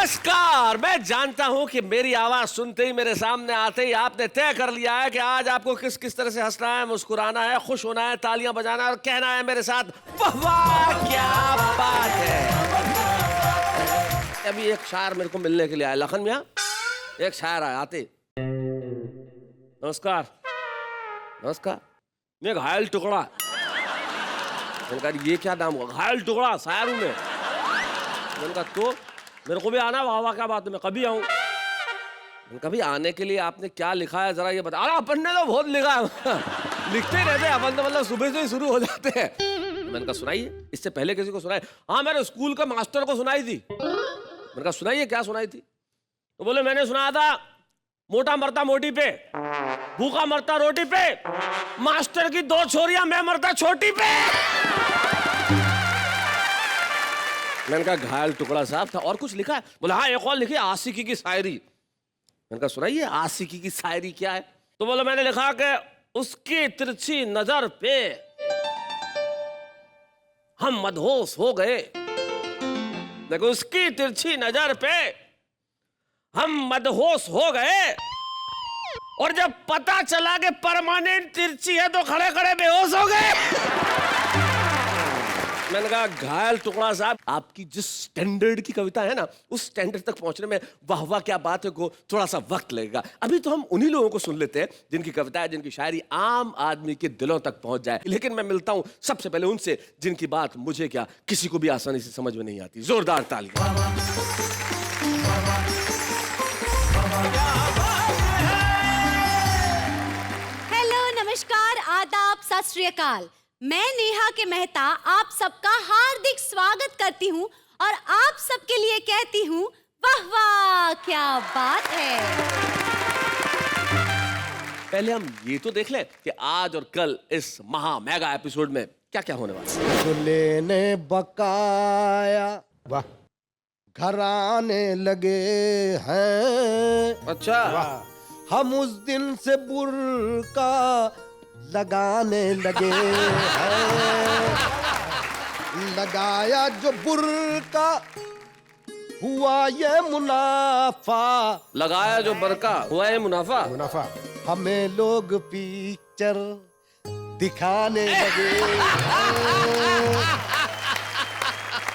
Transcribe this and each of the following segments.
नमस्कार। मैं जानता हूं कि मेरी आवाज सुनते ही, मेरे सामने आते ही आपने तय कर लिया है कि आज आपको किस किस तरह से हंसना है, मुस्कुराना है, खुश होना है, तालियां बजाना है और कहना है मेरे साथ वाह वाह क्या बात है। अभी एक शायर मेरे को मिलने के लिए आया, लखन मियां एक शायर आया आते। नमस्कार। नमस्कार। मैं घायल टुकड़ा। मैंने कहा ये क्या नाम हुआ? घायल टुकड़ा शायर हूं मैं। मैंने कहा तो मेरे को भी आना, वाह वाह क्या बात है, मैं कभी आऊं। कभी आने के लिए आपने क्या लिखा है जरा ये बता। अरे अपन ने तो बहुत लिखा है लिखते ही रहते हैं अपन तो, मतलब सुबह से ही शुरू हो जाते हैं। मैंने कहा सुनाइए। इससे पहले किसी को सुनाई? हाँ मेरे स्कूल के मास्टर को सुनाई थी। मैंने कहा सुनाइए, क्या सुनाई थी? तो बोले मैंने सुनाया था मोटा मरता मोटी पे, भूखा मरता रोटी पे, मास्टर की 2 छोरियां, मैं मरता छोटी पे। मैंने कहा घायल टुकड़ा साहब था, और कुछ लिखा है? बोला हाँ एक और लिखी, आशिकी की शायरी। मैंने कहा सुनाइए आशिकी की शायरी क्या है? तो बोला मैंने लिखा कि उसकी तिरछी नजर पे हम मदहोश हो गए। देखो उसकी तिरछी नजर पे हम मदहोश हो गए, और जब पता चला कि परमानेंट तिरछी है तो खड़े खड़े बेहोश हो गए। मैंने कहा घायल टुकड़ा साहब, आपकी जिस स्टैंडर्ड की कविता है ना, उस स्टैंडर्ड तक पहुंचने में वाह वाह क्या बात है को थोड़ा सा वक्त लगेगा। अभी तो हम उन्हीं लोगों को सुन लेते हैं जिनकी कविता है, जिनकी शायरी आम आदमी के दिलों तक पहुंच जाए। लेकिन मैं मिलता हूं सबसे पहले उनसे जिनकी बात मुझे क्या किसी को भी आसानी से समझ में नहीं आती। जोरदार तालियां। हेलो, नमस्कार, आदाब, सत श्री अकाल। मैं नेहा के मेहता आप सबका हार्दिक स्वागत करती हूँ और आप सबके लिए कहती हूँ वाह वाह क्या बात है। पहले हम ये तो देख लें कि आज और कल इस महा मेगा एपिसोड में क्या क्या होने वाला है। दूल्हे ने बकाया वाह घर आने लगे हैं। अच्छा हम उस दिन से बुर्का लगाने लगे हैं। लगाया जो बुर्का हुआ ये मुनाफा। लगाया जो बरका हुआ है मुनाफा। मुनाफा हमें लोग पिक्चर दिखाने लगे हैं।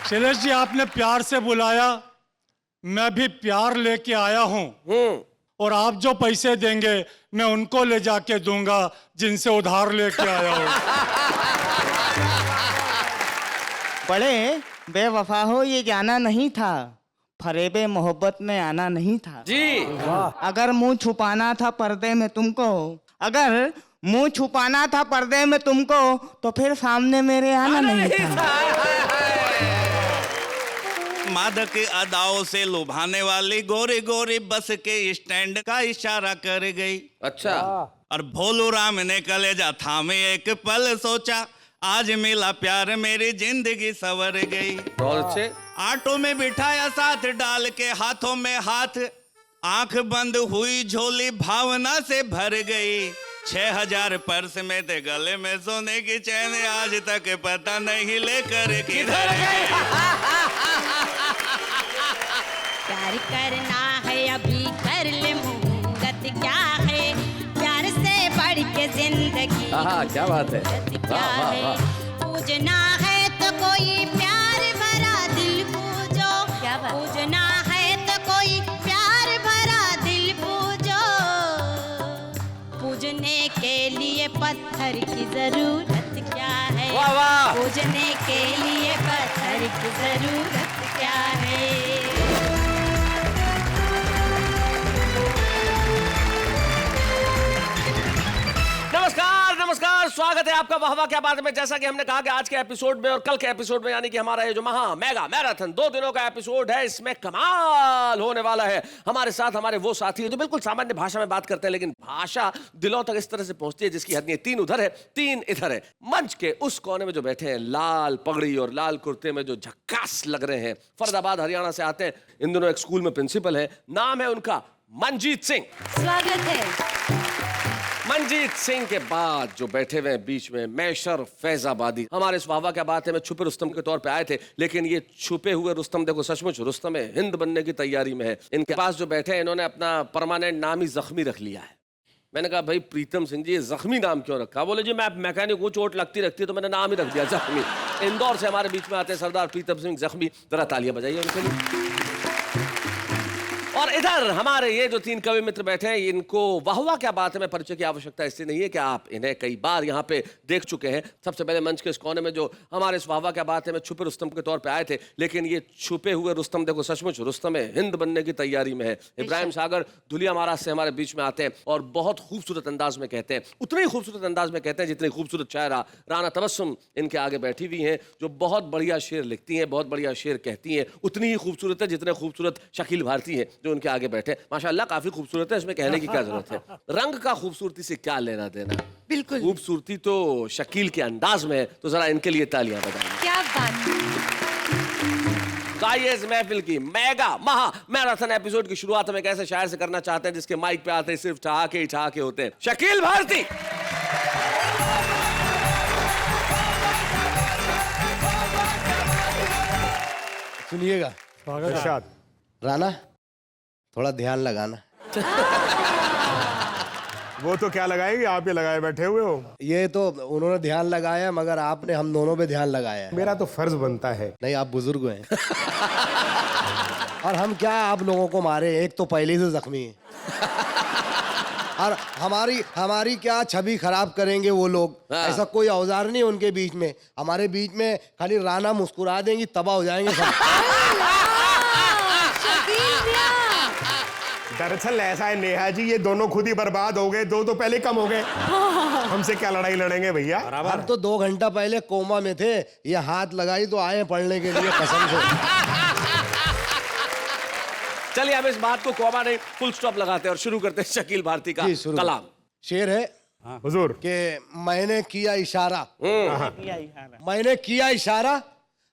शैलेश जी आपने प्यार से बुलाया, मैं भी प्यार लेके आया हूँ। और आप जो पैसे देंगे मैं उनको ले जाके दूंगा जिनसे उधार लेके आया हूँ। बड़े बेवफा हो ये जाना नहीं था, फरेबे मोहब्बत में आना नहीं था जी। अगर मुंह छुपाना था पर्दे में तुमको, अगर मुंह छुपाना था पर्दे में तुमको, तो फिर सामने मेरे आना नहीं था। मादक अदाओं से लुभाने वाली गोरी गोरी बस के स्टैंड का इशारा कर गई। अच्छा। और भोलू राम ने कलेजा थामे एक पल सोचा, आज मिला प्यार मेरी जिंदगी संवर गई। बहुत अच्छे। ऑटो में बिठाया साथ डाल के हाथों में हाथ, आंख बंद हुई झोली भावना से भर गई। 6000 पर्स में थे गले में सोने की चैन, आज तक पता नहीं लेकर किधर गई। प्यार करना है अभी कर ले, मुहूर्त क्या है, प्यार से बढ़ के जिंदगी। हाँ क्या बात है। क्या है पूजना है तो कोई प्यार भरा दिल पूजो, पूजना है तो कोई प्यार भरा दिल पूजो। पूजने के लिए पत्थर की जरूरत क्या है, वाह वाह। पूजने के लिए पत्थर की जरूरत क्या है। नमस्कार नमस्कार, स्वागत है आपका वाह वाह क्या बात में। जैसा कि हमने कहा कि आज के एपिसोड में और कल के एपिसोड में, यानी कि हमारा ये जो महा मेगा मैराथन 2 दिनों का एपिसोड है, इसमें कमाल होने वाला है। हमारे साथ हमारे वो साथी हैं जो बिल्कुल सामान्य भाषा में बात करते हैं, लेकिन भाषा दिलों तक इस तरह से पहुंचती है जिसकी हद नहीं। 3 उधर है 3 इधर है। मंच के उस कोने में जो बैठे हैं, लाल पगड़ी और लाल कुर्ते में जो झक्कास लग रहे हैं, फरीदाबाद हरियाणा से आते हैं। इन दोनों एक स्कूल में प्रिंसिपल है, नाम है उनका मनजीत सिंह। स्वागत है। मंजीत सिंह के बाद जो बैठे हुए हैं बीच में मैशर फैजाबादी, हमारे इस वाहवा क्या बात है में छुपे रुस्तम के तौर पे आए थे, लेकिन ये छुपे हुए रुस्तम देखो सचमुच रुस्तम हिंद बनने की तैयारी में है। इनके पास जो बैठे हैं इन्होंने अपना परमानेंट नाम ही जख्मी रख लिया है। मैंने कहा भाई प्रीतम सिंह जी ये जख्मी नाम क्यों रखा? बोले जी मैं मैकेनिक हूँ, चोट लगती रखती है तो मैंने नाम ही रख दिया जख्मी। इंदौर से हमारे बीच में आते हैं सरदार प्रीतम सिंह जख्मी, जरा तालियां बजाइए उनके लिए। और इधर हमारे ये जो तीन कवि मित्र बैठे हैं इनको वाहवा क्या बात है में परिचय की आवश्यकता इसलिए नहीं है कि आप इन्हें कई बार यहाँ पे देख चुके हैं। सबसे पहले मंच के इस कोने में जो हमारे इस वाहवा क्या बात है में छुपे रुस्तम के तौर पे आए थे, लेकिन ये छुपे हुए रुस्तम देखो सचमुच रुस्तम हिंद बनने की तैयारी में है। इब्राहिम सागर धुलिया महाराज से हमारे बीच में आते हैं और बहुत खूबसूरत अंदाज में कहते हैं, उतने ही खूबसूरत अंदाज में कहते हैं जितनी खूबसूरत शायरा राना तबस्सुम इनके आगे बैठी हुई हैं, जो बहुत बढ़िया शेर लिखती हैं, बहुत बढ़िया शेर कहती हैं। उतनी ही खूबसूरत है जितने खूबसूरत शकील भारती हैं जो उनके आगे बैठे। माशाल्लाह काफी खूबसूरत है, इसमें कहने की क्या जरूरत है। रंग का खूबसूरती से क्या लेना देना, बिल्कुल खूबसूरती तो शकील के अंदाज में है। तो जरा इनके लिए तालियां बजाइए। क्या बात। तो आइए इस महफिल की मेगा महा मैराथन एपिसोड की शुरुआत में कैसे शायर से करना चाहते हैं जिसके माइक पे आते हैं सिर्फ ठहाके ही ठहाके होते हैं। शकील भारती। सुनिएगा इरशाद। राना, थोड़ा ध्यान लगाना। वो तो क्या लगाएंगे, आप ये लगाए बैठे हुए हो। ये तो उन्होंने ध्यान लगाया मगर आपने हम दोनों पे ध्यान लगाया है। मेरा तो फर्ज बनता है। नहीं, आप बुजुर्ग हैं। और हम क्या आप लोगों को मारे, एक तो पहले से जख्मी है। और हमारी क्या छवि खराब करेंगे वो लोग। ऐसा कोई औजार नहीं उनके बीच में, हमारे बीच में खाली राना मुस्कुरा देंगी तबाह हो जाएंगे सब। दरअसल ऐसा है नेहा जी, ये दोनों खुद ही बर्बाद हो गए, दो तो पहले कम हो गए। हमसे क्या लड़ाई लड़ेंगे भैया। हम तो 2 घंटा पहले कोमा में थे, ये हाथ लगाई तो आए पढ़ने के लिए कसम से। चलिए अब इस बात को कोमा नहीं फुल स्टॉप लगाते हैं और शुरू करते हैं शकील भारती का कलाम। शेर है हुजूर कि मैंने किया इशारा, मैंने किया इशारा,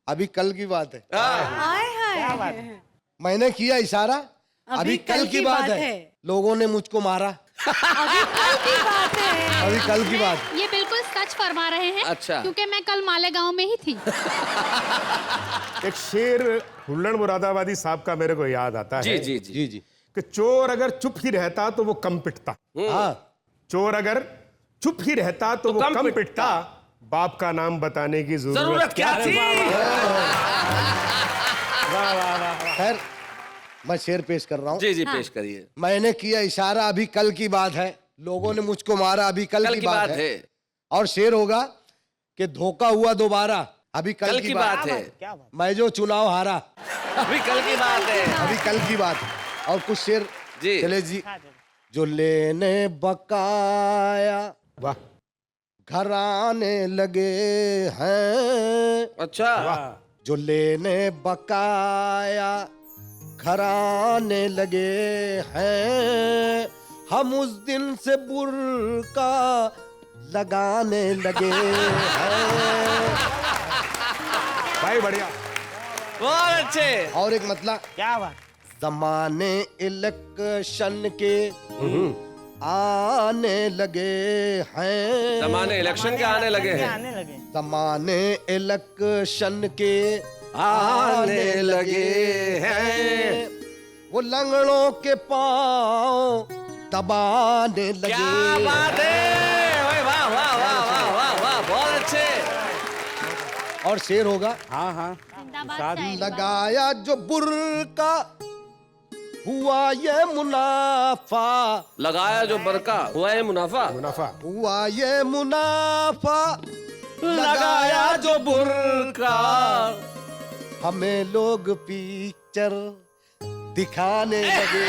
अभी कल की बात है। हाय हाय। मैंने किया इशारा, अभी कल की बात है। लोगों ने मुझको मारा, अभी कल की बात है। अभी कल की बात। ये बिल्कुल सच फरमा रहे हैं। अच्छा। क्योंकि मैं कल मालेगांव में ही थी। एक शेर हुल्लड़ मुरादाबादी साहब का मेरे को याद आता है। जी जी जी जी जी। कि चोर अगर चुप ही रहता तो वो कम पिटता। हाँ, चोर अगर चुप ही रहता तो वो कम पिटता। बाप का नाम बताने की जरूरत क्या थी। खैर मैं शेर पेश कर रहा हूँ। जी जी पेश करिए। मैंने किया इशारा, अभी कल की बात है। लोगों ने मुझको मारा, अभी कल की बात है। और शेर होगा कि धोखा हुआ दोबारा, अभी कल की बात है। मैं जो चुनाव हारा, अभी कल की बात है। अभी कल की बात। और कुछ शेर जी। चले जी। जो लेने बकाया वाह, घर आने लगे हैं। अच्छा। जो लेने बकाया घर आने लगे हैं, हम उस दिन से बुर्का लगाने लगे हैं। भाई बढ़िया। बहुत अच्छे। और एक मतलब क्या बात। जमाने इलेक्शन के आने लगे हैं। जमाने इलेक्शन के आने लगे हैं। आने लगे। जमाने इलेक्शन के आने लगे हैं। वो लंगड़ों के पांव दबाने लगे। क्या बात है। वाह वाह वाह वाह वाह वाह वाह, बहुत अच्छे। और शेर होगा हाँ हाँ। लगाया जो बुर्का हुआ ये मुनाफा। लगाया जो बरका हुआ है मुनाफा। मुनाफा हुआ ये मुनाफा। लगाया जो बुर्का। हमें लोग पिक्चर दिखाने लगे।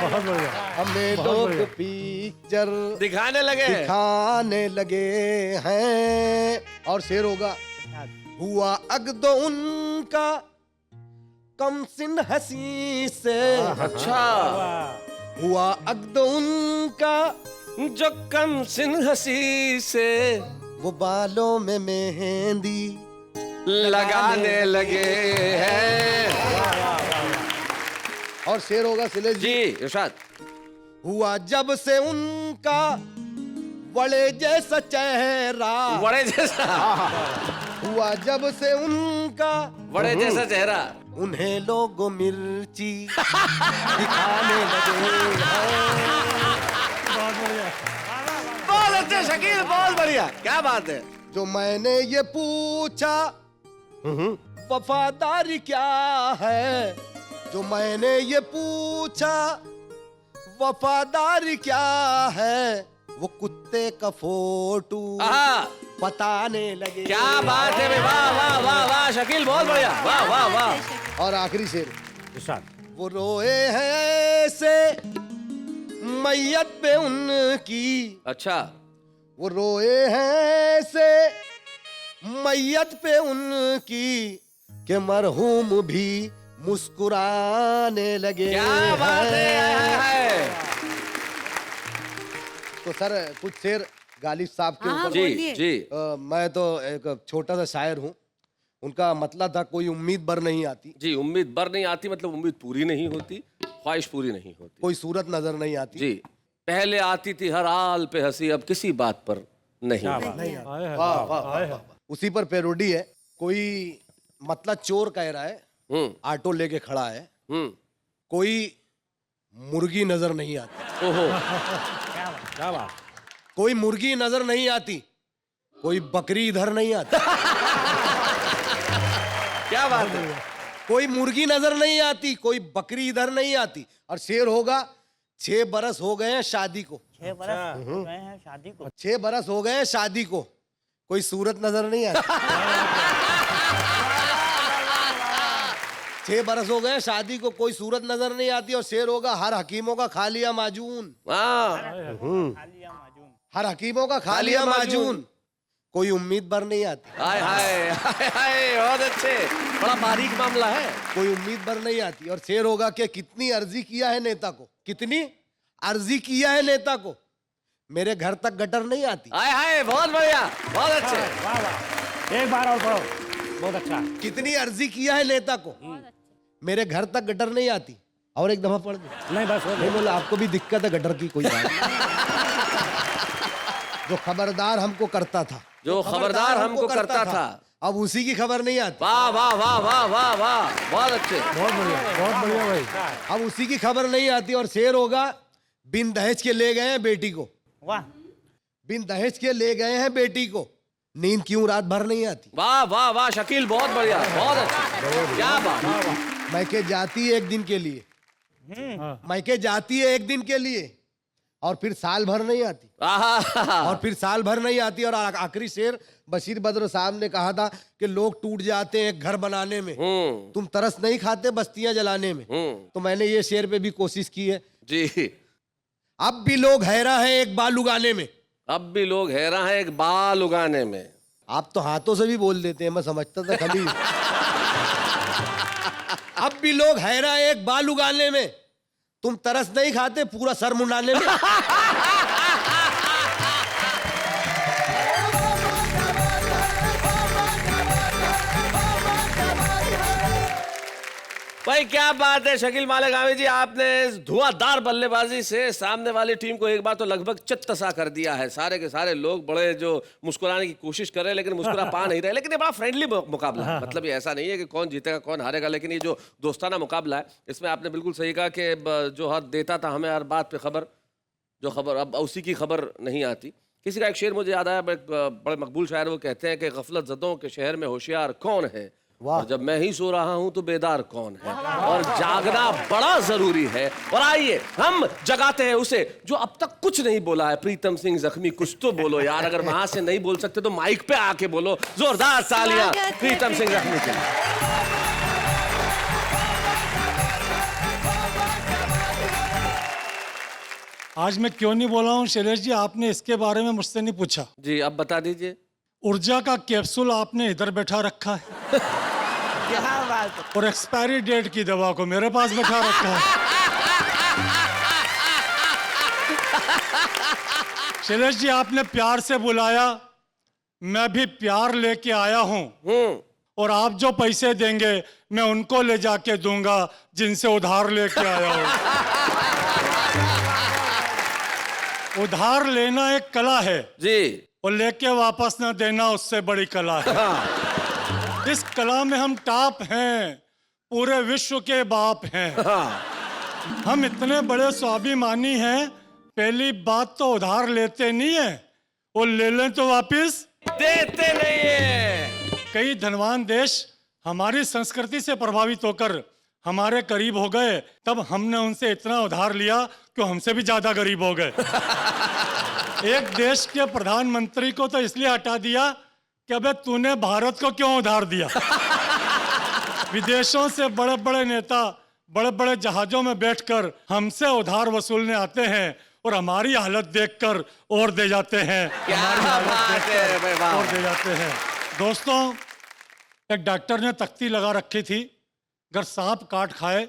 बहुत बढ़िया। हमें लोग पिक्चर दिखाने लगे। दिखाने लगे हैं। और शेर होगा हुआ अगदो उनका कम सिन हसी से। अच्छा। हुआ अगदो उनका जो कम सिन हसी से वो बालों में मेहंदी लगाने लगे हैं। और शेर होगा सिले जी इरशाद। हुआ जब से उनका बड़े जैसा चेहरा, बड़े जैसा, हुआ जब से उनका बड़े जैसा चेहरा, उन्हें लोग मिर्ची दिखाने लगे हैं। बहुत अच्छे शकील, बहुत बढ़िया, क्या बात है। जो मैंने ये पूछा वफादारी क्या है, जो मैंने ये पूछा वफादारी क्या है, वो कुत्ते का फोटो आहा, बताने लगे। क्या बात है, वाह वाह वाह वाह शकील, बहुत बढ़िया, वाह वाह वाह। और आखिरी शेर, वो रोए हैं ऐसे मैयत पे उनकी, अच्छा, वो रोए हैं ऐसे मैयत पे उनकी के मरहूम भी मुस्कुराने लगे। क्या बात है। तो सर कुछ शेर गालिब साहब के हाँ, ऊपर। जी बोलिए। जी, मैं तो एक छोटा सा शायर हूँ। उनका मतलब था कोई उम्मीद बर नहीं आती, जी, उम्मीद बर नहीं आती मतलब उम्मीद पूरी नहीं होती, ख्वाहिश पूरी नहीं होती। कोई सूरत नजर नहीं आती। जी, पहले आती थी हर हाल पे हंसी, अब किसी बात पर नहीं। वाह वाह वाह। उसी पर पैरोडी है। कोई मतलब चोर कह रहा है, ऑटो लेके खड़ा है, कोई मुर्गी नजर नहीं आती। ओहो, क्या बात। कोई मुर्गी नजर नहीं आती, कोई बकरी इधर नहीं आती। क्या बात है। कोई मुर्गी नजर नहीं आती, कोई बकरी इधर नहीं आती। और शेर होगा 6 बरस हो गए हैं शादी को, 6 बरस हो गए हैं शादी को, 6 बरस हो गए हैं शादी को, कोई सूरत नजर नहीं आती। 6 बरस हो गए शादी को, कोई सूरत नजर नहीं आती। और शेर होगा हर हकीमों का खा लिया माजून, हर हकीमों का खा लिया माजून, कोई उम्मीद बर नहीं आती। हाय हाय हाय हाय, बहुत अच्छे, बड़ा बारीक मामला है। कोई उम्मीद बर नहीं आती। और शेर होगा कि कितनी अर्जी किया है नेता को, कितनी अर्जी किया है नेता को, मेरे घर तक गटर नहीं आती। हाय हाय, बहुत बढ़िया, बहुत अच्छे। एक बार और पढ़ो, बहुत अच्छा। कितनी अर्जी किया है नेता को, मेरे घर तक गटर नहीं आती। और एक दफा पढ़ दो। नहीं बस हो नहीं बोला आपको भी दिक्कत है गटर की, कोई बात नहीं। जो खबरदार हमको करता था, जो खबरदार हमको करता था, अब उसी की खबर नहीं आती। वाह वाह वाह वाह वाह वाह, बहुत अच्छे। बहुत बढ़िया भाई। अब उसी की खबर नहीं आती। और शेर होगा बिन दहेज के ले गए हैं बेटी को, वाह, बिन दहेज के ले गए हैं बेटी को, नींद क्यों रात भर नहीं आती। वाह वाह वाह शकील, बहुत बढ़िया, बहुत अच्छा, क्या बात। मैके जाती है एक दिन के लिए, मैके जाती है एक दिन के लिए, और फिर साल भर नहीं आती। आहा, और फिर साल भर नहीं आती। और आखिरी शेर बशीर बद्र साहब ने कहा था कि लोग टूट जाते हैं एक घर बनाने में, तुम तरस नहीं खाते बस्तियां जलाने में। तो मैंने ये शेर पे भी कोशिश की है। जी, अब भी लोग हैरान हैं एक बाल उगाने में, अब भी लोग हैरान हैं एक बाल उगाने में। आप तो हाथों से भी बोल देते हैं, मैं समझता था खाली। अब भी लोग हैरान हैं एक बाल उगाने में, तुम तरस नहीं खाते पूरा सर मुंडाने में। भाई क्या बात है शकील मालेगामी जी, आपने इस धुआंधार बल्लेबाजी से सामने वाली टीम को एक बार तो लगभग चित्त-सा कर दिया है। सारे के सारे लोग बड़े जो मुस्कुराने की कोशिश कर रहे हैं लेकिन मुस्कुरा पा नहीं रहे। लेकिन ये बड़ा फ्रेंडली मुकाबला है, मतलब ये ऐसा नहीं है कि कौन जीतेगा कौन हारेगा, लेकिन ये जो दोस्ताना मुकाबला है इसमें आपने बिल्कुल सही कहा कि जो हर देता था हमें हर बात पे खबर, जो खबर अब उसी की खबर नहीं आती। किसी का एक शेर मुझे याद आया, बड़े मकबूल शायर, वो कहते हैं कि गफलत ज़दों के शहर में होशियार कौन है, और जब मैं ही सो रहा हूं तो बेदार कौन है, और जागना बड़ा जरूरी है। और आइए हम जगाते हैं उसे जो अब तक कुछ नहीं बोला है। प्रीतम सिंह जख्मी, कुछ तो बोलो यार, अगर वहां से नहीं बोल सकते तो माइक पे आके बोलो। जोरदार तालियां प्रीतम सिंह जख्मी के लिए। आज मैं क्यों नहीं बोला हूँ शैलेश जी, आपने इसके बारे में मुझसे नहीं पूछा। जी अब बता दीजिए। ऊर्जा का कैप्सूल आपने इधर बैठा रखा है क्या बात है। और एक्सपायरी डेट की दवा को मेरे पास बैठा रखा है। शैलेश जी आपने प्यार से बुलाया, मैं भी प्यार लेके आया हूँ, और आप जो पैसे देंगे मैं उनको ले जाके दूंगा जिनसे उधार लेके आया हूँ। उधार लेना एक कला है जी। और लेके वापस ना देना उससे बड़ी कला है। हाँ। इस कला में हम टॉप हैं, पूरे विश्व के बाप हैं। हाँ। हम इतने बड़े स्वाभिमानी हैं, पहली बात तो उधार लेते नहीं है और ले लें तो वापस देते नहीं है। कई धनवान देश हमारी संस्कृति से प्रभावित होकर हमारे करीब हो गए, तब हमने उनसे इतना उधार लिया कि हमसे भी ज्यादा गरीब हो गए। एक देश के प्रधानमंत्री को तो इसलिए हटा दिया कि अबे तूने भारत को क्यों उधार दिया। विदेशों से बड़े बड़े नेता बड़े बड़े जहाजों में बैठकर हमसे उधार वसूलने आते हैं और हमारी हालत देखकर और दे जाते हैं। क्या हमारी हालत बात है देखकर भाई, वाह। और दे जाते हैं। दोस्तों, एक डॉक्टर ने तख्ती लगा रखी थी, अगर सांप काट खाए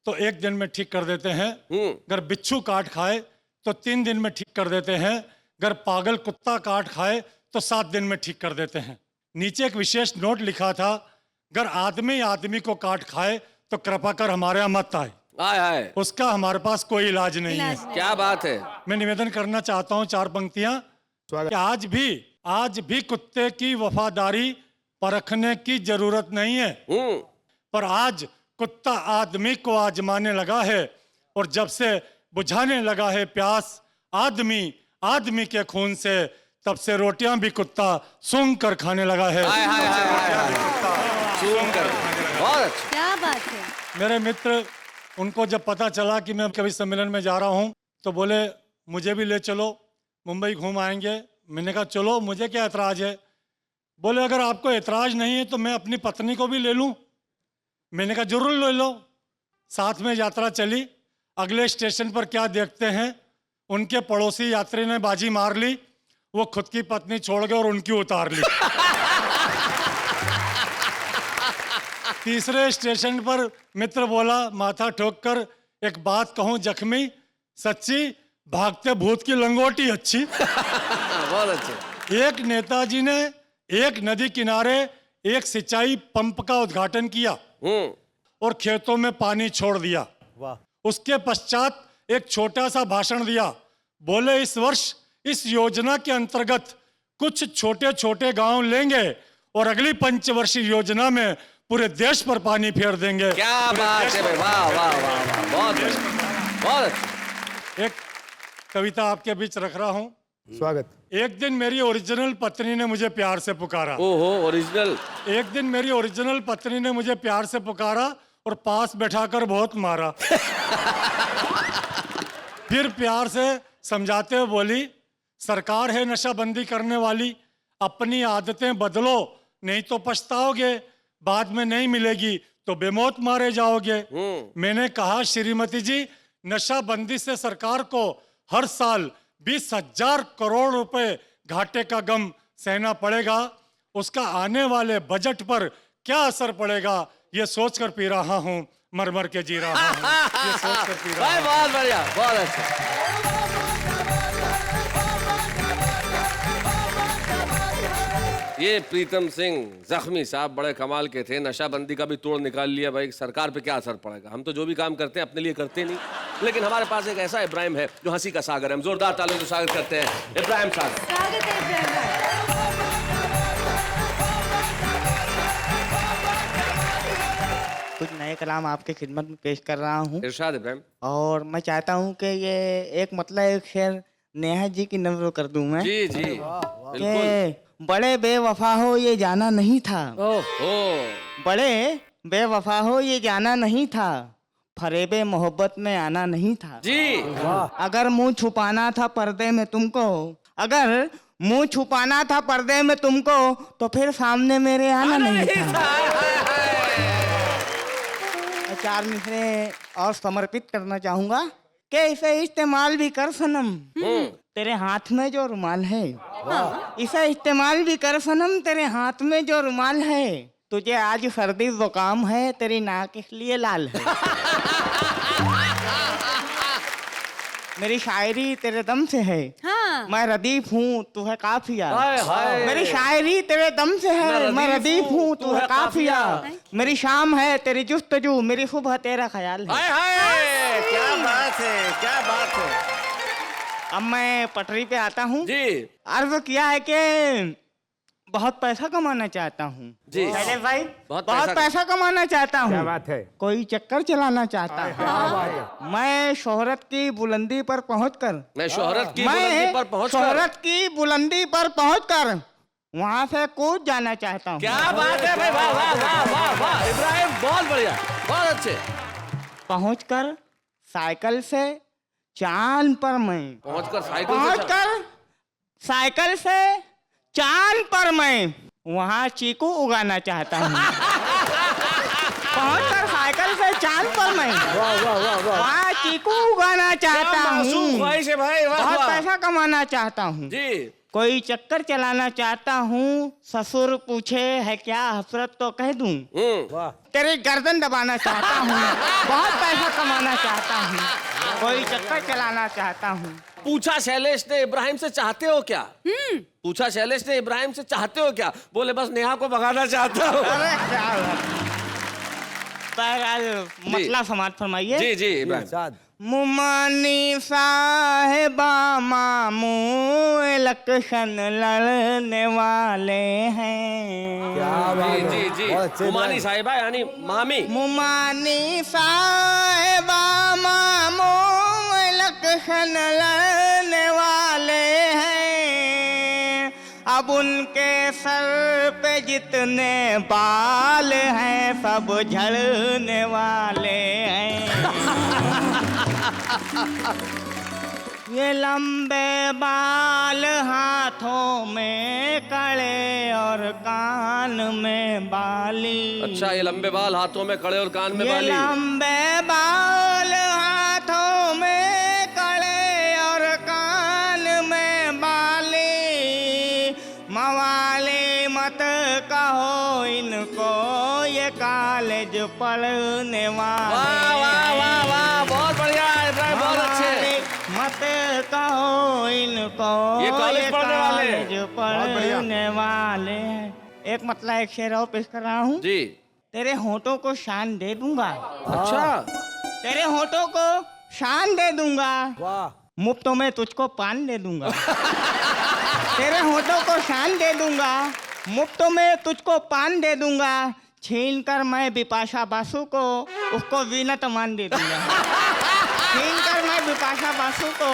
तो 1 दिन में ठीक कर देते हैं, अगर बिच्छू काट खाए तो 3 दिन में ठीक कर देते हैं, अगर पागल कुत्ता काट खाए तो 7 दिन में ठीक कर देते हैं। नीचे एक विशेष नोट लिखा था, अगर आदमी आदमी को काट खाए तो कृपा कर हमारे यहाँ मत आए। आय हाय, उसका हमारे पास कोई इलाज नहीं है। क्या बात है। मैं निवेदन करना चाहता हूँ 4 पंक्तियां कि आज भी कुत्ते की वफादारी परखने की जरूरत नहीं है, पर आज कुत्ता आदमी को आजमाने लगा है और जब से बुझाने लगा है प्यास आदमी के खून से, तब से रोटियां भी कुत्ता सूंघ कर खाने लगा है। हाय हाय हाय हाय हाय। सूंघ कर। बहुत अच्छा। क्या बात है। मेरे मित्र, उनको जब पता चला कि मैं कवि सम्मेलन में जा रहा हूं तो बोले मुझे भी ले चलो, मुंबई घूम आएंगे। मैंने कहा चलो, मुझे क्या एतराज है। बोले अगर आपको एतराज नहीं है तो मैं अपनी पत्नी को भी ले लूं। मैंने कहा जरूर ले लो। साथ में यात्रा चली। अगले स्टेशन पर क्या देखते हैं, उनके पड़ोसी यात्री ने बाजी मार ली, वो खुद की पत्नी छोड़ गए और उनकी उतार ली। तीसरे स्टेशन पर मित्र बोला माथा ठोक कर, एक बात कहूं जख्मी, सच्ची भागते भूत की लंगोटी अच्छी। बहुत अच्छे। एक नेताजी ने एक नदी किनारे एक सिंचाई पंप का उद्घाटन किया और खेतों में पानी छोड़ दिया। उसके पश्चात एक छोटा सा भाषण दिया। बोले इस वर्ष इस योजना के अंतर्गत कुछ छोटे छोटे गांव लेंगे और अगली पंचवर्षीय योजना में पूरे देश पर पानी फेर देंगे। क्या बात है भाई, वाह वाह वाह वाह, बहुत अच्छा, बहुत अच्छा। एक कविता आपके बीच रख रहा हूं। स्वागत। एक दिन मेरी ओरिजिनल पत्नी ने मुझे प्यार से पुकारा। ओहो, ओरिजिनल। एक दिन मेरी ओरिजिनल पत्नी ने मुझे प्यार से पुकारा और पास बैठाकर बहुत मारा। फिर प्यार से समझाते हुए बोली, सरकार है नशाबंदी करने वाली, अपनी आदतें बदलो नहीं तो पछताओगे, बाद में नहीं मिलेगी तो बेमौत मारे जाओगे। मैंने कहा श्रीमती जी, नशाबंदी से सरकार को हर साल 20,000 करोड़ रुपए घाटे का गम सहना पड़ेगा। उसका आने वाले बजट पर क्या असर पड़ेगा ये सोचकर पी रहा हूँ, मर मर के जी रहा हूँ, ये सोचकर पी रहा भाई हूँ। बहुत बढ़िया, बहुत अच्छा। ये प्रीतम सिंह जख्मी साहब बड़े कमाल के थे। नशाबंदी का भी तोड़ निकाल लिया भाई। सरकार पे क्या असर पड़ेगा, हम तो जो भी काम करते हैं अपने लिए करते नहीं, लेकिन हमारे पास एक ऐसा इब्राहिम है जो हंसी का सागर है। हम जोरदार तालियों से स्वागत करते हैं इब्राहिम साहब। स्वागत है इब्राहिम भाई। कुछ नए कलाम आपके खिदमत में पेश कर रहा हूँ इरशाद इब्राहिम। और मैं चाहता हूँ कि ये एक मतलब एक शेर नेहा जी की नज़र कर दूं मैं जी जी बिल्कुल। कि बड़े बेवफा हो ये जाना नहीं था, ओहो, बड़े बेवफा हो ये जाना नहीं था, फरेबे मोहब्बत में आना नहीं था। जी अगर मुंह छुपाना था पर्दे में तुमको, अगर मुंह छुपाना था पर्दे में तुमको, तो फिर सामने मेरे आना नहीं था। मैं 4 मिसरे और समर्पित करना चाहूंगा कि इसे इस्तेमाल भी कर सनम, तेरे हाथ में जो रुमाल है, इसे इस्तेमाल भी कर सनम, तेरे हाथ में जो रुमाल है, तुझे आज सर्दी जुकाम है, तेरी नाक इसलिए लाल है। मेरी शायरी तेरे दम से है, हाँ। मैं रदीफ हूँ तू है काफिया। हाय, हाय। मेरी शायरी तेरे दम से है, मैं रदीफ हूँ तू है काफिया। मेरी शाम है तेरी जुस्तजू, मेरी सुबह तेरा ख्याल है। हाय हाय, क्या बात है, क्या बात है। अब मैं पटरी पे आता हूँ। जी अर्ज किया है कि बहुत पैसा कमाना चाहता हूँ। जी। शैलेश भाई बहुत बहुत पैसा कमाना चाहता हूँ। क्या बात है? कोई चक्कर चलाना चाहता हूँ। मैं शोहरत की बुलंदी पर पहुंचकर मैं शोहरत की बुलंदी पर पहुंचकर शोहरत की बुलंदी पर पहुंचकर वहां से कूद जाना चाहता हूँ। क्या बात है भाई, वाह वाह वाह वाह वाह इब्राहिम, बहुत बढ़िया, बहुत अच्छे। पहुंचकर साइकिल से चांद पर मैं पहुंचकर साइकिल से पहुंचकर साइकिल से चांद पर मैं वहां चीकू उगाना चाहता हूँ। पहुंचकर साइकिल से चांद पर मैं वहां चीकू उगाना चाहता मासूम हूँ। ख्वाहिश है भाई, वाह बहुत वाह। पैसा कमाना चाहता हूँ। जी कोई चक्कर चलाना चाहता हूँ। ससुर पूछे है क्या हसरत तो कह दूं। तेरी गर्दन दबाना चाहता हूँ। बहुत पैसा कमाना चाहता हूँ। कोई चक्कर चलाना चाहता हूँ। पूछा शैलेश ने इब्राहिम से चाहते हो क्या? पूछा शैलेश ने इब्राहिम से चाहते हो क्या? बोले बस नेहा को भगाना चाहता हूँ। अरे क्या मसला समाज फरमाइए। जी जी इब्राहिम। मुमानी साहेबा मामू इलेक्शन लड़ने वाले हैं। जी जी जी मुमानी साहिबा यानी मामी। मुमानी साहेबा मामू इलेक्शन लड़ने वाले हैं। अब उनके सर पे जितने बाल हैं सब झड़ने वाले हैं। ये लंबे बाल हाथों में कड़े और कान में बाली। अच्छा ये लंबे बाल हाथों में कड़े और कान में ये बाली। लंबे बाल हाथों में कड़े और कान में बाली। मवाली मत कहो इनको ये कॉलेज पढ़ने वाले। वाह वाह वाह वाह बहुत बढ़िया इब्राहिम, बहुत अच्छे। मत कहो इनको ये कॉलेज पढ़ने वाले हैं। कॉलेज पढ़ने वाले हैं। एक मतलब एक शेर और पेश कर रहा हूँ। जी तेरे होठों को शान दे दूंगा। अच्छा तेरे होठों को शान दे दूंगा। मुफ्तों में तुझको पान दे दूंगा। तेरे होठों को शान दे दूंगा। मुफ्तों में तुझको पान दे दूंगा। छीन कर मैं बिपाशा बासु को उसको वीणा तमान दे दूंगा। छीन कर मैं बिपाशा बासु को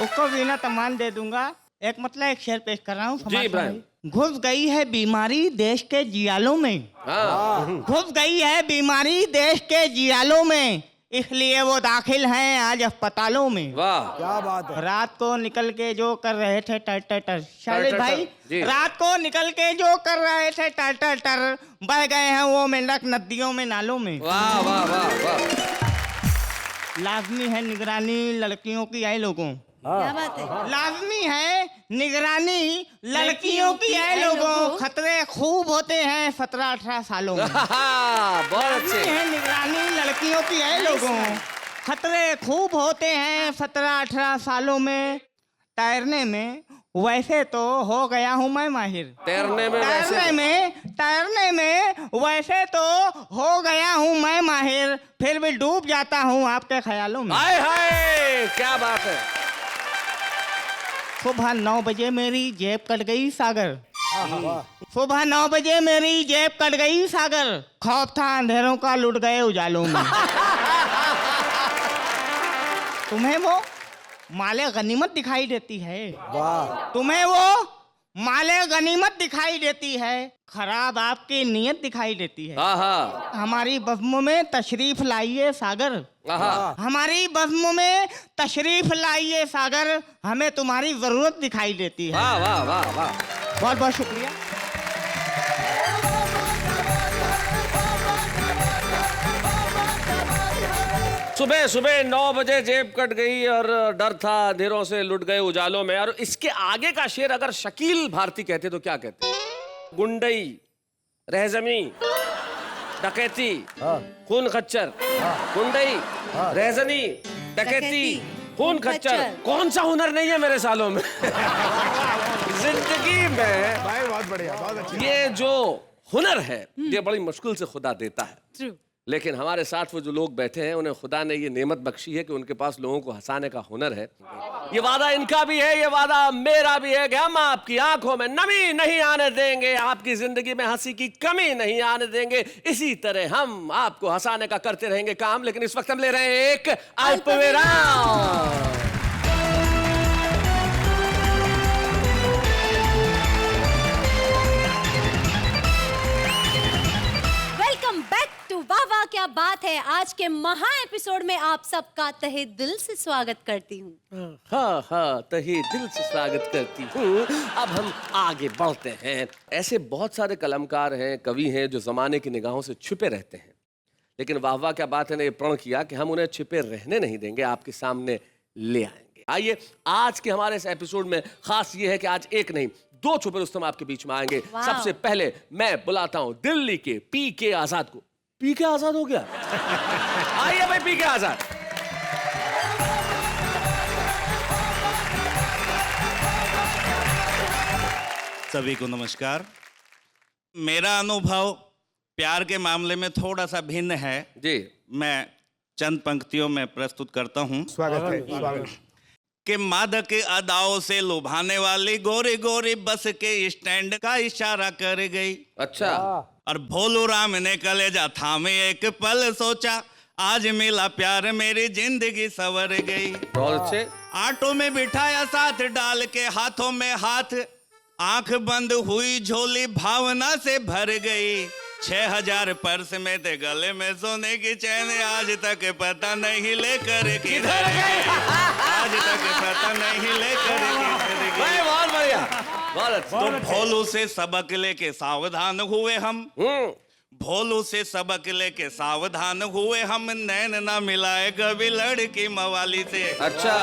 उसको वीणा तमान दे दूंगा। एक मतलब एक शेर पेश कर रहा हूँ। जी इब्राहिम। घुस गई है बीमारी देश के जियालों में। हाँ घुस गई है बीमारी देश के जियालों में, इसलिए वो दाखिल हैं आज अस्पतालों में। वाह क्या बात है। रात को निकल के जो कर रहे थे टर टर टर। शैलेश टर, भाई जी। रात को निकल के जो कर रहे थे टर टर टर बह गए हैं वो मेंढक नदियों में नालों में। वाह वाह वाह वाह। लाजमी है निगरानी लड़कियों की आए लोगों। क्या बात है। लाजमी है निगरानी लड़कियों की आए लोगों। खतरे खूब होते हैं 17-18 सालों में। बहुत अच्छे। लाजमी है निगरानी लड़कियों की आए लोगों। खतरे खूब होते हैं 17-18 सालों में। तैरने में वैसे तो हो गया हूँ मैं माहिर। तैरने में तैरने में वैसे तो हो गया हूँ मैं माहिर। फिर भी डूब जाता हूँ आपके ख्यालों में। हाय हाय क्या बात है। सुबह 9 बजे मेरी जेब कट गई सागर। सुबह 9 बजे मेरी जेब कट गई सागर। खौफ था अंधेरों का लुट गए उजालों में। तुम्हें वो माले गनीमत दिखाई देती है। तुम्हें वो माले गनीमत दिखाई देती है। खराब आपकी नीयत दिखाई देती है। हाँ हमारी बज़्म में तशरीफ लाइए सागर। हाँ हमारी बज़्म में तशरीफ लाइए सागर। हमें तुम्हारी जरूरत दिखाई देती है। वाह वाह वाह वाह। बहुत बहुत शुक्रिया। सुबह सुबह 9 बजे जेब कट गई और डर था अंधेरों से लुट गए उजालों में। और इसके आगे का शेर अगर शकील भारती कहते तो क्या कहते? गुंडई, रहजमी, डकैती, खून खच्चर। गुंडई, रहजनी, डकैती, खून खच्चर। कौन सा हुनर नहीं है मेरे सालों में? जिंदगी में भाई बहुत बढ़िया, बहुत अच्छी। ये जो हुनर है ये बड़ी मुश्किल से खुदा देता है। True. लेकिन हमारे साथ वो जो लोग बैठे हैं उन्हें खुदा ने ये नेमत बख्शी है कि उनके पास लोगों को हंसाने का हुनर है। ये वादा इनका भी है, ये वादा मेरा भी है कि हम आपकी आंखों में नमी नहीं आने देंगे, आपकी जिंदगी में हंसी की कमी नहीं आने देंगे। इसी तरह हम आपको हंसाने का करते रहेंगे काम। लेकिन इस वक्त हम ले रहे हैं एक अल्प विराम। वाह वाह क्या बात है। आज के महा एपिसोड में आप सबका तहे दिल से स्वागत करती हूँ। हाँ हाँ, तहे दिल से स्वागत करती हूँ। अब हम आगे बढ़ते हैं। ऐसे बहुत सारे कलमकार हैं, कवि हैं जो जमाने की निगाहों से छुपे रहते हैं, लेकिन वाह वाह क्या बात है ने ये प्रण किया कि हम उन्हें छिपे रहने नहीं देंगे, आपके सामने ले आएंगे। आइए, आज के हमारे इस एपिसोड में खास ये है कि आज एक नहीं 2 छुपे रुस्तम आपके बीच में आएंगे। सबसे पहले मैं बुलाता हूँ दिल्ली के पीके आजाद को। पीके आजाद हो गया? आइए भाई पीके आजाद। सभी को नमस्कार। मेरा अनुभव प्यार के मामले में थोड़ा सा भिन्न है जी। मैं चंद पंक्तियों में प्रस्तुत करता हूँ। स्वागत है, स्वागत। कि मादक अदाओं से लुभाने वाली गोरी गोरी बस के स्टैंड का इशारा कर गई। अच्छा। और भोलू राम ने कलेजा थामे एक पल सोचा, आज मिला प्यार मेरी जिंदगी संवर गई। बहुत अच्छे। ऑटो में बिठाया साथ डाल के हाथों में हाथ, आंख बंद हुई झोली भावना से भर गई। 6000 पर्स में थे गले में सोने की चैन, आज तक पता नहीं लेकर किधर गई। आज तक पता नहीं लेकर किधर गई। बहुत बढ़िया, बहुत अच्छा। तो भोलू से सबक लेके सावधान हुए हम। भोलू से सबक लेके सावधान हुए हम, नैन ना मिलाए कभी लड़की मवाली से। अच्छा।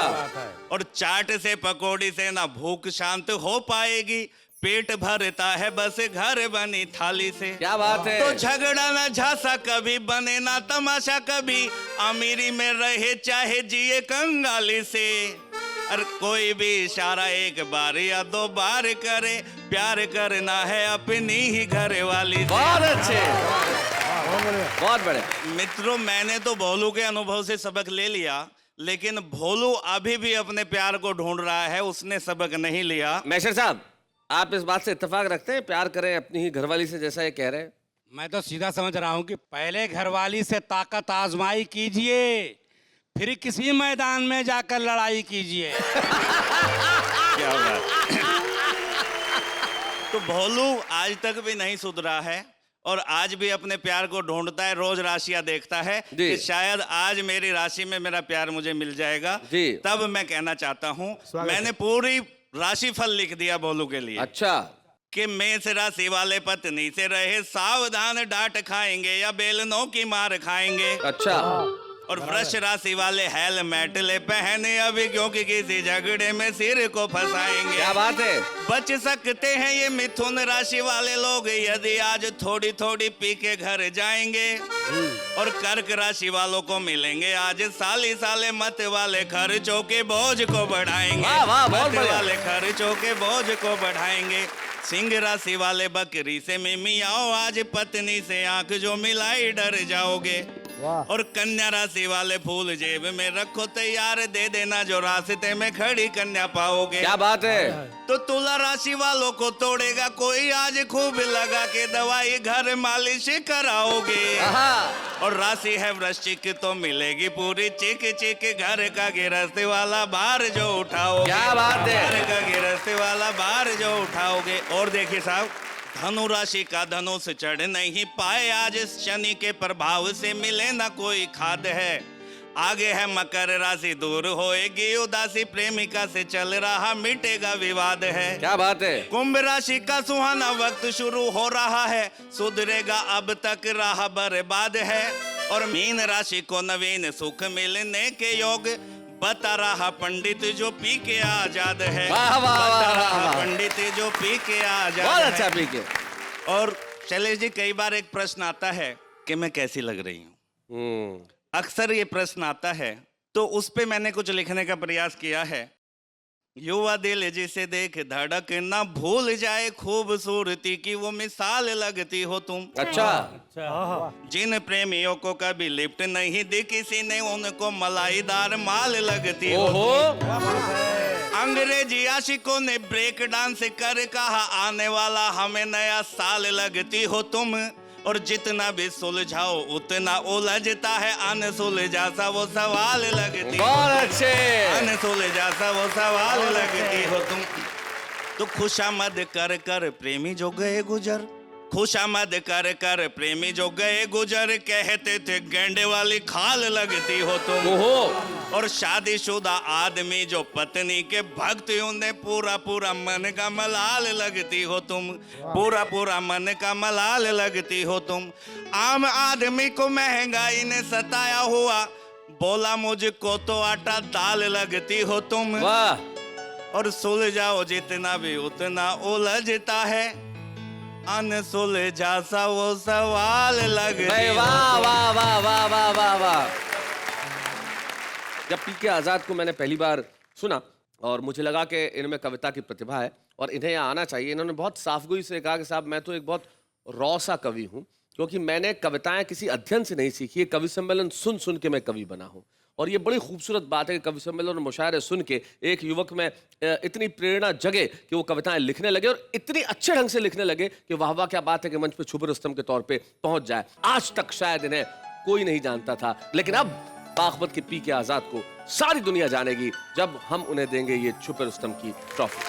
और चाट से पकौड़ी से ना भूख शांत हो पाएगी, पेट भरता है बस घर बनी थाली से। क्या बात है। तो झगड़ा ना झांसा कभी, बने ना तमाशा कभी, अमीरी में रहे चाहे जिए कंगाली से। और कोई भी इशारा एक बार या 2 बार करे, प्यार करना है अपनी ही घर वाली से। बहुत अच्छे, बहुत बड़े। मित्रों, मैंने तो भोलू के अनुभव से सबक ले लिया, लेकिन भोलू अभी भी अपने प्यार को ढूंढ रहा है, उसने सबक नहीं लिया। मैशर साहब, आप इस बात से इत्तेफाक रखते हैं, प्यार करें अपनी ही घरवाली से जैसा ये कह रहे हैं? मैं तो सीधा समझ रहा हूँ कि पहले घरवाली से ताकत आजमाई कीजिए, फिर किसी मैदान में जाकर लड़ाई कीजिए। क्या बात। तो भोलू आज तक भी नहीं सुधरा है और आज भी अपने प्यार को ढूंढता है, रोज राशियां देखता है कि शायद आज मेरी राशि में मेरा प्यार मुझे मिल जाएगा। तब मैं कहना चाहता हूँ, मैंने पूरी राशिफल लिख दिया भोलू के लिए। अच्छा। कि मेष राशि वाले पत्नी से रहे सावधान, डांट खाएंगे या बेलनों की मार खाएंगे। अच्छा। और वृष राशि वाले हेलमेट ले पहने अभी, क्योंकि किसी झगड़े में सिर को फंसाएंगे। क्या बात है। बच सकते हैं ये मिथुन राशि वाले लोग यदि आज थोड़ी थोड़ी पी के घर जाएंगे। और कर्क राशि वालों को मिलेंगे आज साली साले मत वाले खर्चों के बोझ को बढ़ाएंगे। मत वाले खर्चों के बोझ को बढ़ाएंगे। सिंह राशि वाले बकरी से मिमियाओ, आज पत्नी से आंख जो मिलाई डर जाओगे। और कन्या राशि वाले फूल जेब में रखो तैयार, दे देना जो रास्ते में खड़ी कन्या पाओगे। क्या बात है। तो तुला राशि वालों को तोड़ेगा कोई, आज खूब लगा के दवाई घर मालिश कराओगे। और राशि है वृश्चिक तो मिलेगी पूरी चिक चिक, घर का गृहस्थ वाला बाहर जो उठाओगे। क्या बात है। घर का गृहस्थ वाला बाहर जो उठाओगे। और देखिए साहब, धनु राशि का धनुष चढ़ नहीं पाए, आज शनि के प्रभाव से मिले ना कोई खाद है। आगे है मकर राशि, दूर होएगी उदासी, प्रेमिका से चल रहा मिटेगा विवाद है। क्या बात है। कुंभ राशि का सुहाना वक्त शुरू हो रहा है, सुधरेगा अब तक राह बर्बाद है। और मीन राशि को नवीन सुख मिलने के योग, बता रहा पंडित जो पी के आजाद है। बता रहा पंडित जो पी के आजाद। बहुत अच्छा पी के। और शैलेश जी, कई बार एक प्रश्न आता है कि मैं कैसी लग रही हूँ। अक्सर ये प्रश्न आता है, तो उस पे मैंने कुछ लिखने का प्रयास किया है। युवा दिल जिसे देख धड़क ना भूल जाए खूबसूरती की वो मिसाल लगती हो तुम। अच्छा। जिन प्रेमियों को कभी लिफ्ट नहीं दी किसी ने उनको मलाईदार माल लगती हो तुम। अंग्रेजी आशिकों ने ब्रेक डांस कर कहा आने वाला हमें नया साल लगती हो तुम। और जितना भी सुलझाओ उतना उलझता है अनसुलझा सा वो सवाल लगती हो। बहुत अच्छे। अनसुलझा सा वो सवाल लगती हो तुम। तो खुशामद कर कर प्रेमी जो गए गुजर, खुशामद कर कर प्रेमी जो गए गुजर, कहते थे गेंडे वाली खाल लगती हो तुम। और शादीशुदा आदमी जो पत्नी के भक्त उन्हें पूरा पूरा मन का मलाल लगती हो तुम। पूरा पूरा मन का मलाल लगती हो तुम। आम आदमी को महंगाई ने सताया हुआ, बोला मुझको तो आटा दाल लगती हो तुम। वाह। और सुलझाओ जितना भी उतना उलझता है अनसुलझा सा वो सवाल लगती हो। वाह वाह वाह वाह वाह वाह वाह। जब पीके आजाद को मैंने पहली बार सुना और मुझे लगा कि इनमें कविता की प्रतिभा है और इन्हें यहाँ आना चाहिए, इन्होंने बहुत साफगोई से कहा कि साहब मैं तो एक बहुत रॉ सा कवि हूँ, क्योंकि मैंने कविताएं किसी अध्ययन से नहीं सीखी है, कवि सम्मेलन सुन सुन के मैं कवि बना हूँ। और ये बड़ी खूबसूरत बात है कि कवि सम्मेलन और मुशायरे सुन के एक युवक में इतनी प्रेरणा जगे कि वो कविताएं लिखने लगे और इतनी अच्छे ढंग से लिखने लगे कि वाह वाह क्या बात है कि मंच पे छुपे रुस्तम के तौर पे पहुंच जाए। आज तक शायद इन्हें कोई नहीं जानता था, लेकिन अब बागपत के पीके आजाद को सारी दुनिया जानेगी जब हम उन्हें देंगे ये छुपे रुस्तम की ट्रॉफी।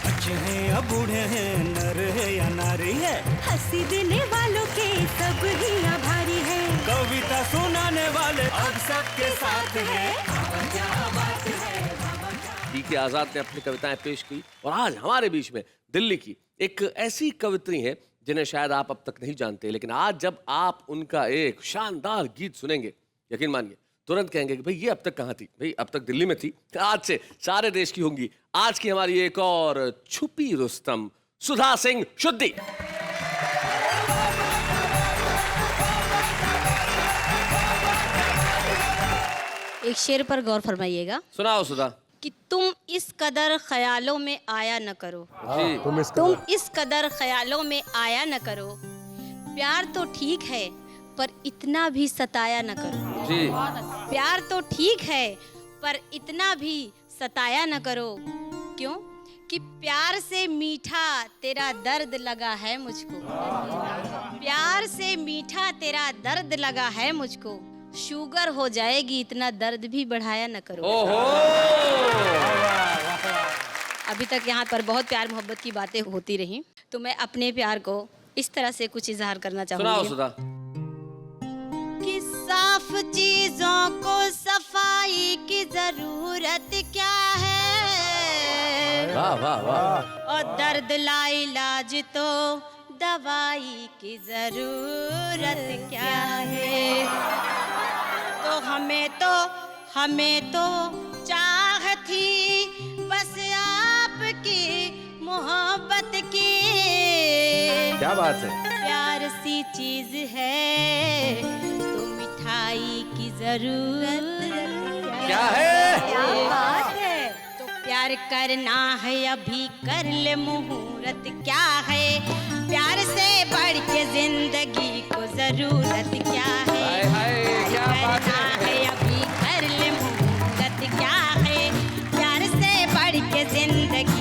बच्चे हैं या बूढ़े हैं, नर है या नारी है, हंसी देने वालों के सब ही आभारी है, कविता सुनाने वाले अब सबके साथ है। पीके आजाद ने अपनी कविताएं पेश की और आज हमारे बीच में दिल्ली की एक ऐसी कवित्री है जिन्हें शायद आप अब तक नहीं जानते, लेकिन आज जब आप उनका एक शानदार गीत सुनेंगे, यकीन मानिए तुरंत कहेंगे कि भाई ये अब तक कहाँ थी, भाई अब तक दिल्ली में थी, आज से सारे देश की होंगी। आज की हमारी एक और छुपी रुस्तम सुधा सिंह शुद्धि। एक शेर पर गौर फरमाइएगा। सुनाओ सुधा। कि तुम इस कदर ख्यालों में आया न करो, जी। तुम इस कदर ख्यालों में आया न करो, प्यार तो ठीक है पर इतना भी सताया न करो। जी। प्यार तो ठीक है पर इतना भी सताया न करो, क्यों कि प्यार से मीठा तेरा दर्द लगा है मुझको, प्यार से मीठा तेरा दर्द लगा है मुझको, शुगर हो जाएगी इतना दर्द भी बढ़ाया न करो। अभी तक यहाँ पर बहुत प्यार मोहब्बत की बातें होती रही, तो मैं अपने प्यार को इस तरह से कुछ इजहार करना चाहूंगी कि साफ चीजों को सफाई की जरूरत क्या है, वाह वाह वाह। और दर्द ला इलाज तो दवाई की जरूरत क्या है। तो हमें तो चाह थी बस आपकी मोहब्बत की, क्या बात है। प्यार सी चीज है तो मिठाई की जरूरत क्या है, क्या बात है। तो प्यार करना है अभी कर ले मुहूर्त क्या है, प्यार से बढ़ के जिंदगी को जरूरत क्या है। क्या बात है अभी कर ले मुहूर्त क्या है, प्यार से बढ़ के जिंदगी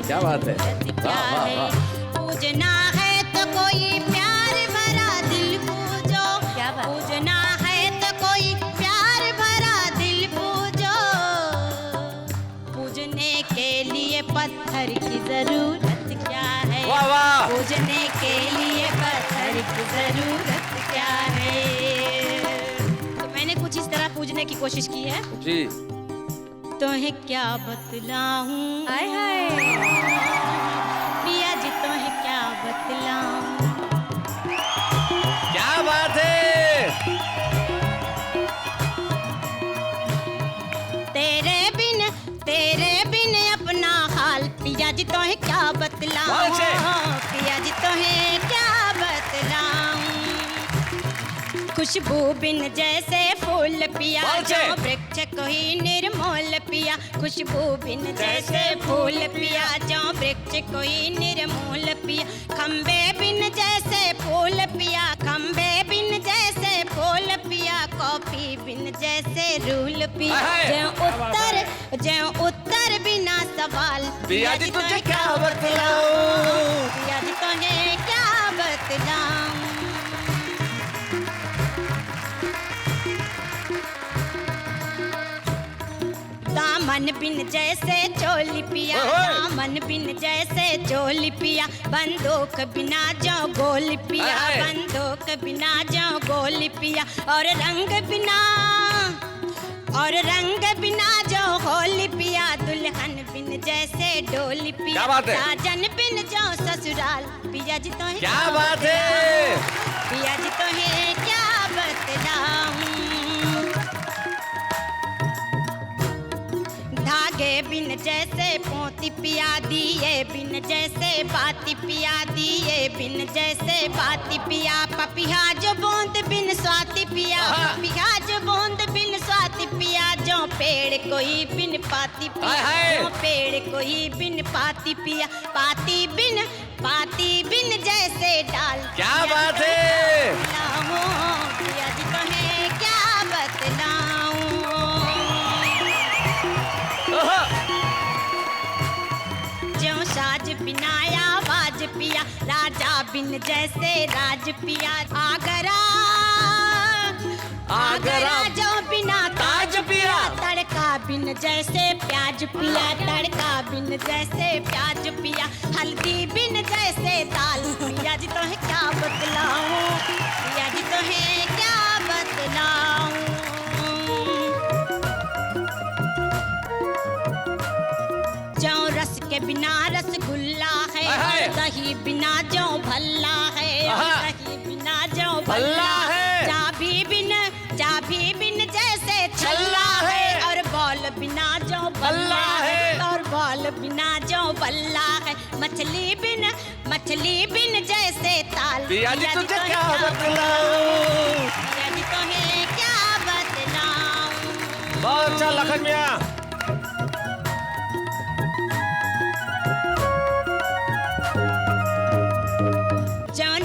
क्या बात है। क्या है। पूजना है तो कोई प्यार भरा दिल पूजो, पूजना है तो कोई प्यार भरा दिल पूजो, पूजने के लिए पत्थर की जरूरत क्या है, पूजने के लिए पत्थर की जरूरत क्या है। तो मैंने कुछ इस तरह पूजने की कोशिश की है जी। तोहें क्या बतलाऊं, हाय हाय पिया जी तोहें क्या बतलाऊं। क्या बात है। तेरे बिन अपना हाल पिया जी तोहें क्या बतलाऊं, पिया जी तोहें क्या बतलाऊं। खुशबू बिन जैसे फूल पिया बहुत जो अच्छे। वृक्ष कोई निर्मूल पिया खुशबू बिन जैसे फूल पिया जो वृक्ष कोई निर्मूल पिया खम्बे बिन जैसे फूल पिया खम्बे बिन जैसे फूल पिया कॉफी बिन जैसे रूल पिया जो उत्तर बिना सवाल पिया जी तुझे क्या बतलाऊं पिया जी तुझे क्या बतलाऊं दामन बिन जैसे चोली पिया दामन बिन जैसे चोली पिया बंदूक बिना जो गोली पिया बंदूक बिना जो गोली पिया और रंग बिना जो होली पिया दुल्हन बिन जैसे डोली पिया साजन बिन जो ससुराल पिया जी तो है क्या बात है पिया जी तो है क्या बतलाऊं धागे बिन जैसे पोती पिया दिए बिन जैसे बाती पिया दिए बिन जैसे बाती पिया पपिया जो बूंद बिन स्वाति पिया पपिया जो बूंद बिन स्वाति पिया जो पेड़ कोई बिन पाती पिया जो पेड़ कोई बिन पाती पिया पाती बिन जैसे डाल क्या बात है पिया जी तो है क्या बतलाऊं जो साज बिना आवाज पिया राजा बिन जैसे राज पिया आगरा जो बिना ताज पिया तड़का बिन जैसे प्याज पिया तड़का बिन जैसे प्याज पिया हल्दी बिन जैसे दाल पिया जी तो है क्या बतलाऊं पिया जी तो है क्या बतलाऊं जो रस के बिना रसगुल्ला है और दही बिना जो भल्ला है दही बिना जो भल्ला है चाबी बिन जैसे छल्ला है और बॉल बिना जो बल्ला है और बॉल बिना जो बल्ला है मछली बिन जैसे ताल पिया जी तुझे क्या बतलाऊं पिया जी तो है क्या बतलाऊं बहुत अच्छा लखन मियां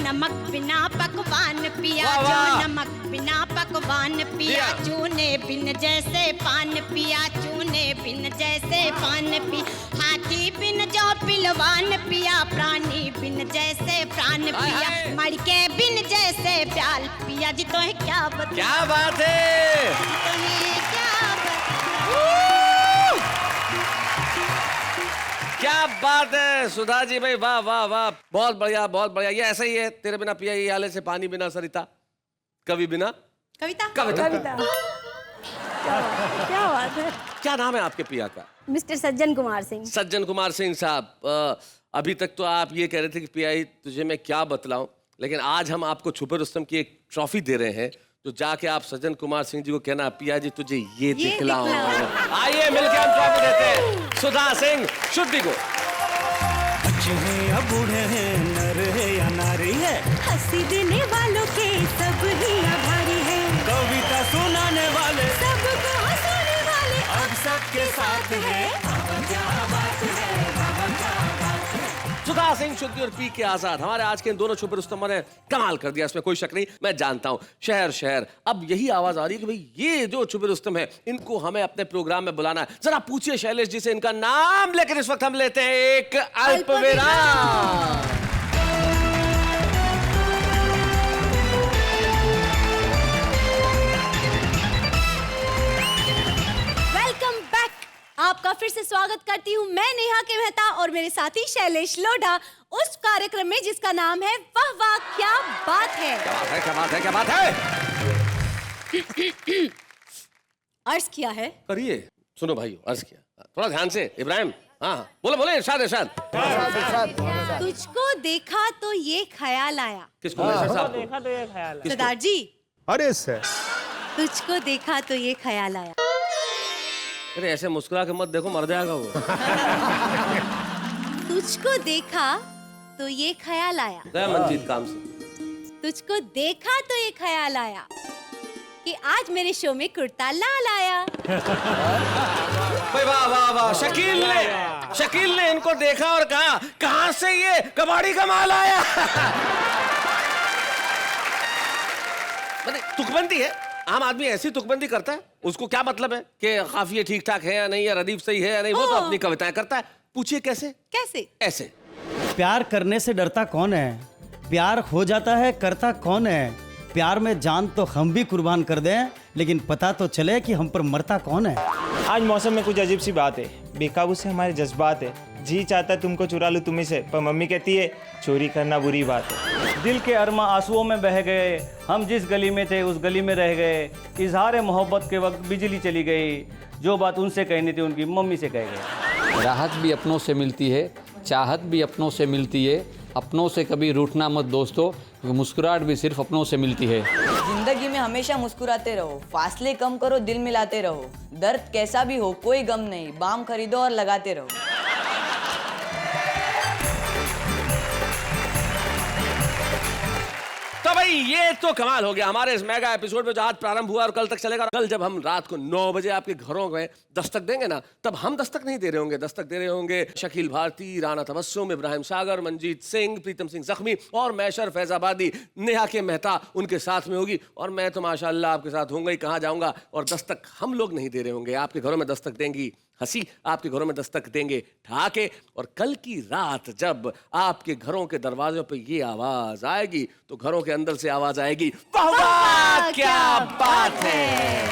नमक बिना पकवान पिया जो नमक बिना पकवान पिया चूने बिन जैसे पान पिया चूने बिन जैसे पान पी हाथी बिन जो पिलवान पिया प्राणी बिन जैसे प्राण पिया मड़के बिन जैसे प्याल पिया जी तो है क्या बता क्या बात है तो है क्या क्या बात है सुधा जी भाई वाह वाह वाह बहुत बढ़िया ये ऐसा ही है तेरे बिना पिया ये आले से पानी बिना सरिता कवि बिना कविता क्या बात है क्या नाम है आपके पिया का मिस्टर सज्जन कुमार सिंह साहब अभी तक तो आप ये कह रहे थे कि पिया तुझे मैं क्या बतलाऊं लेकिन आज हम आपको छुपे रुस्तम की एक ट्रॉफी दे रहे हैं तो जाके आप सज्जन कुमार सिंह जी को कहना पिया जी तुझे ये दिखलाऊं आइए मिलके हम ट्रॉफी देते हैं सुधा सिंह शुद्धि को बच्चे हैं या बूढ़े हैं नर है या नारी है हंसी देने वालों के सब ही आभारी है कविता सुनाने वाले सबको हंसाने वाले अब सबके साथ है सुधा सिंह शुद्धि और पी के आजाद हमारे आज के इन दोनों छुपे रुस्तमों ने कमाल कर दिया इसमें कोई शक नहीं मैं जानता हूं शहर अब यही आवाज आ रही है कि भाई ये जो छुपे रुस्तम है इनको हमें अपने प्रोग्राम में बुलाना है जरा पूछिए शैलेश जी से इनका नाम लेकर इस वक्त हम लेते हैं एक अल्पविराम आपका फिर से स्वागत करती हूँ मैं नेहा के मेहता और मेरे साथी शैलेश लोढ़ा उस कार्यक्रम में जिसका नाम है वाह वाह क्या बात है क्या बात है अर्ज किया है करिए सुनो भाई अर्ज किया थोड़ा ध्यान से इब्राहिम हाँ बोले इरशाद तुझको देखा तो ये ख्याल आया किसको देखा तो ये ख्याल है सरदार जी अरे सर तुझको देखा तो ये ख्याल आया अरे ऐसे मुस्कुरा के मत देखो मर जाएगा वो तुझको देखा तो ये ख्याल आया गया मंजीत काम से तुझको देखा तो ये ख्याल आया कि आज मेरे शो में कुर्ता लाल आया। भाई वाह वाह वाह, शकील ने इनको देखा और कहा कहां से ये कबाड़ी का माल आया। मतलब तुकबंदी है, आम आदमी ऐसी तुकबंदी करता है, उसको क्या मतलब है कि काफिया ठीक ठाक है या नहीं, या रदीफ सही है या नहीं, वो तो अपनी कविताएं करता है। पूछिए कैसे? कैसे? ऐसे। प्यार करने से डरता कौन है, प्यार हो जाता है करता कौन है। प्यार में जान तो हम भी कुर्बान कर दें, लेकिन पता तो चले कि हम पर मरता कौन है। आज मौसम में कुछ अजीब सी बात है, बेकाबू से हमारे जज्बात है। जी चाहता है तुमको चुरा लूं तुम्ही से, पर मम्मी कहती है चोरी करना बुरी बात है। दिल के अरमा आंसुओं में बह गए, हम जिस गली में थे उस गली में रह गए। इजहार मोहब्बत के वक्त बिजली चली गई, जो बात उनसे कहनी थी उनकी मम्मी से कह गए। राहत भी अपनों से मिलती है, चाहत भी अपनों से मिलती है। अपनों से कभी रूठना मत दोस्तों, क्योंकि मुस्कुराहट भी सिर्फ अपनों से मिलती है। जिंदगी में हमेशा मुस्कुराते रहो, फासले कम करो, दिल मिलाते रहो। दर्द कैसा भी हो कोई गम नहीं, बाम खरीदो और लगाते रहो। तो भाई ये तो कमाल हो गया हमारे इस मेगा एपिसोड में जो आज प्रारंभ हुआ और कल तक चलेगा। कल जब हम रात को 9 बजे आपके घरों में दस्तक देंगे ना, तब हम दस्तक नहीं दे रहे होंगे, दस्तक दे रहे होंगे शकील भारती, राना तबस्सुम, इब्राहिम सागर, मंजीत सिंह, प्रीतम सिंह जख्मी और मैशर फैजाबादी। नेहा के मेहता उनके साथ में होगी और मैं तो माशाल्लाह आपके साथ होऊंगा ही, कहाँ जाऊंगा। और दस्तक हम लोग नहीं दे रहे होंगे, आपके घरों में दस्तक देंगी हंसी, आपके घरों में दस्तक देंगे ठहाके। और कल की रात जब आपके घरों के दरवाजों पे ये आवाज आएगी तो घरों के अंदर से आवाज आएगी, वाह वाह क्या बात है।